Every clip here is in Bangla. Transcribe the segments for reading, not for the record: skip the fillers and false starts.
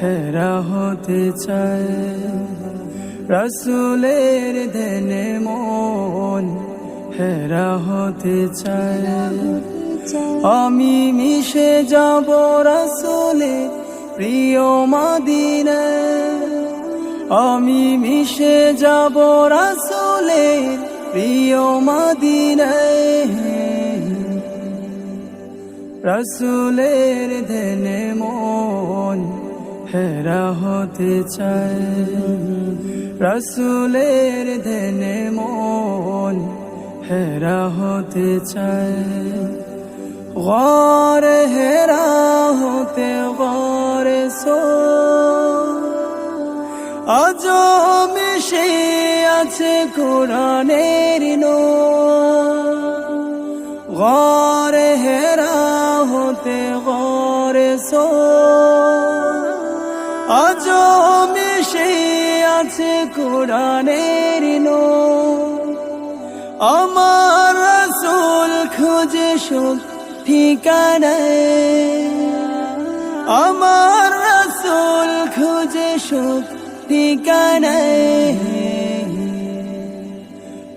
হেরা হতে চায়, রাসূলের ধ্যানে মন হেরা হতে চায়। আমি মিশে যাব রাসূলের প্রিয় মদিনায়, আমি মিশে যাব রাসূলের প্রিয় মদিনায়। রাসূলের ধ্যানে মন হেরা হতে চায়, রাসূলের ধ্যানে মন হেরা হতে চায়। গরে হেরা হতে গরে সো আজ মিশে আছে কোরআনের নূর। গরে হেরা হতে গরে সো আজ মিশে আছে কোরআনের নূর। আমার রাসূল খুঁজে সুখ ঠিকানায়, আমার রাসূল খুঁজে সুখ ঠিকানায়।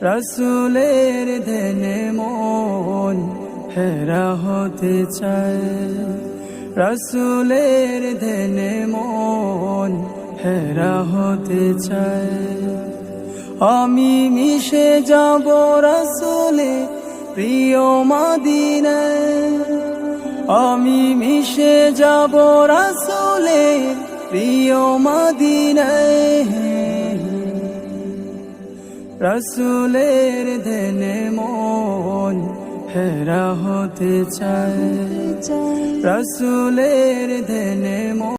রাসূলের ধ্যানে মন হেরা হতে চায়, রাসূলের ধ্যানে মন হেরা হতে চায়। আমি মিশে যাব রাসূলের প্রিয় মদিনায়, আমি মিশে যাব রাসূলের প্রিয় মদিনায়। রাসূলের ধ্যানে মন হেরা হতে চায়, রাসূলের ধ্যানে মন